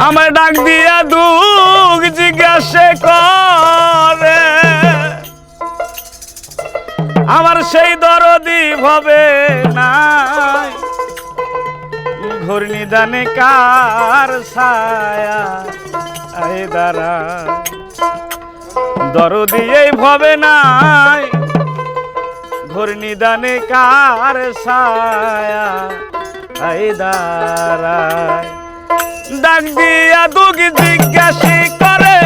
আমার ডাক দিয়া দুঃখ জিজ্ঞাসা করে আমার সেই দরদি ভবে নাই ঘোর নিদানে কার ছায়া আই দাঁড়া দরদি এই ভবে নাই ঘোর নিদানে কার ছায়া আই দাঁড়া ডাক দিয়া দুঃখ জিজ্ঞাসা করে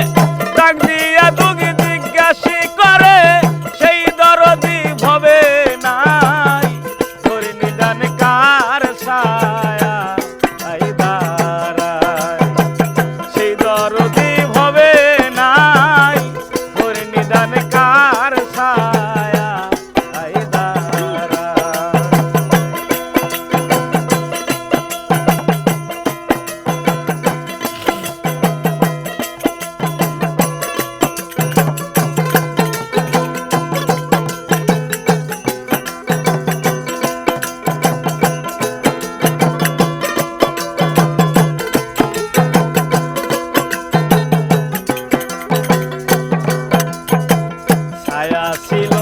ডাক দিয়া দুঃখ জিজ্ঞাসা করে সেই দরদি ভবে নাই ঘোর নিদান কার ছায়া আই দাঁড়ায় সেই দরদি ভবে নাই ঘোর নিদান কার ছায়া আই দাঁড়ায় ছিল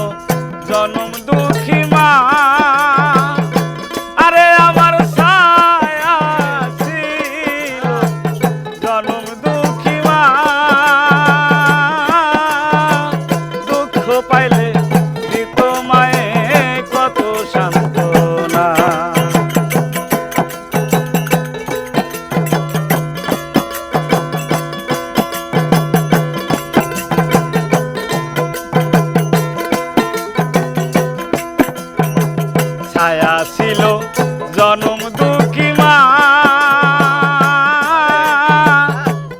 জনম দুঃখী মা আরে আমার ছায়া ছিল জনম দুঃখী মা দুঃখ পাইলে দিত মায়ে কত সান্ত্বনা ছায়া ছিল জনম দুঃখী মা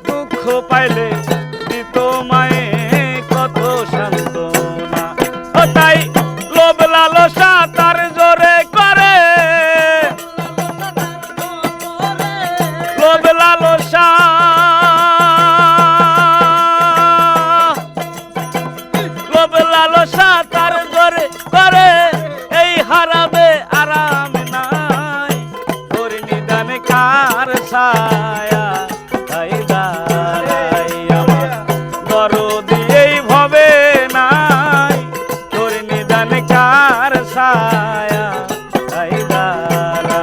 দুঃখ পাইলে দিত মায়ে কত সান্ত্বনা ও তাই লোভ লালসা তার জোরে করে লোভ লালসা লোভ লালসা তার জোরে করে এই হারাবে আরাম নাই ঘোর নিদান কার ছায়া আই দাঁড়াই আমার দরদি এই ভবে নাই ঘোর নিদান কার ছায়া আই দাঁড়াই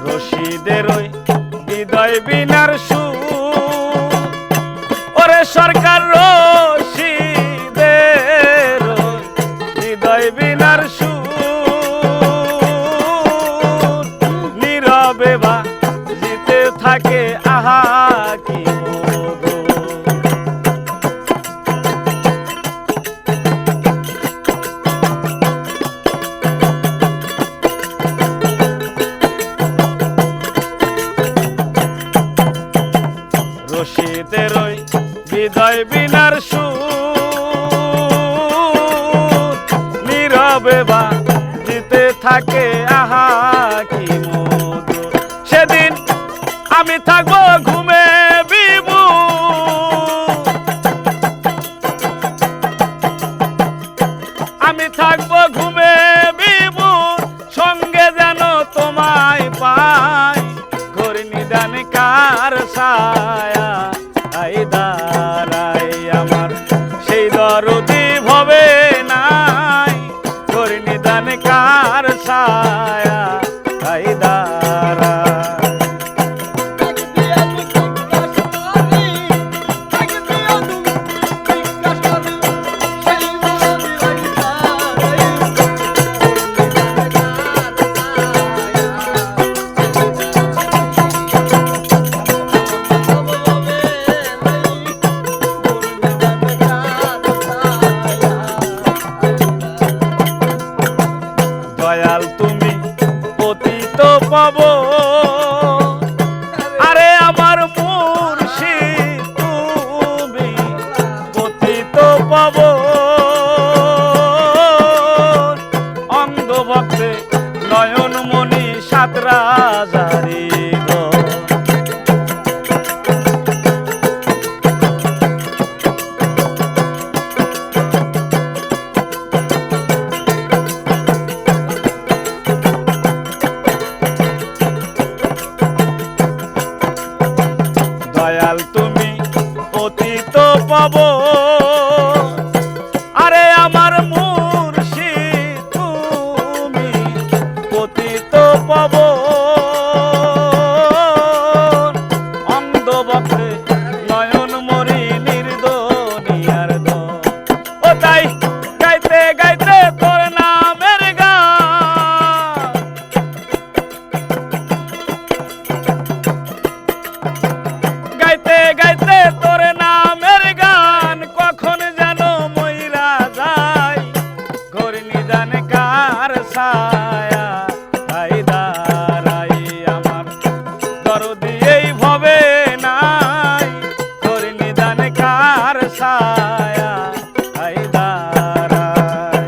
রশিদেরই হৃদয় বিনার সুর ওরে সরকার রশিদের হৃদয় বিনার সুর নীরবে বা জিতে থাকে আহা কি মধুর রশিদেরই হৃদয় বিনার সুর নীরবে বা দিতে থাকে আহা কি মধুর সেদিন আমি থাকবো ঘুমে বিমু আমি থাকবো ঘুমে বিমু সঙ্গে যেন তোমায় পাই ঘোর নিদান কার ছায়া আই দাঁড়াই আমার সেই দরদি ভবে নাই ঘোর নিদান কার ছায়া আই দাঁড়াই দয়াল তুমি পতিত পাবো অন্ধ ভক্তে নয়ন মণি সাত রাজারি গণ। দয়াল তুমি পতিত পাব, আরে আমার মুর্শিদ তুমি পতিত পাব। অন্ধ ভক্তে নয়ন মরি নির্দনিয়ার দন। ও তাই গাইতে গাইতে তোর নামের গান, গাইতে গাইতে তোর নামের গান, কখন যেন মইরা যায় ঘোর নিদান কার ছায়া। তাই দাঁড়াই আমার দরদি এই ভবে নাই, ঘোর নিদান কার ছায়া। তাই দাঁড়াই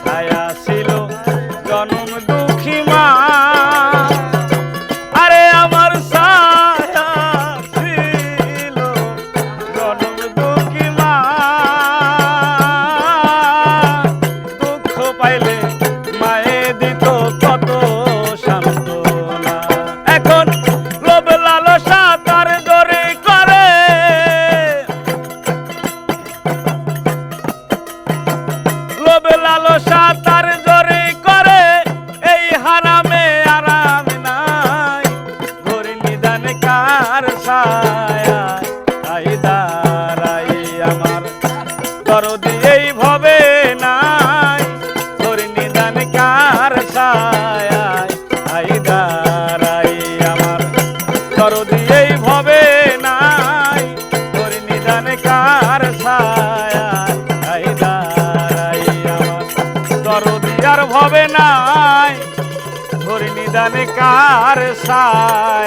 ছায়া ছিল জনম দুঃখী মা, আরে আমার ছায়া ছিল জনম দুঃখী মা। দুঃখ পাইলে মায়ে দিত কত সান্ত্বনা, এখন লোভ লালসা তার জোরে করে, লোভ লালসা তার জোরে করে, এই হারামে আরাম নাই ঘোর নিদান কার ছায়া। তাই দাঁড়াই আমার দরদি এই ভবে নাই ঘোর নিদান কার ছায়া। তাই দাঁড়াই আমার দরদি এই ভবে নাই ঘোর নিদান কার ছায়া। তাই দাঁড়াই আমার দরদি আর ভবে নাই ঘোর নিদান কার ছায়া।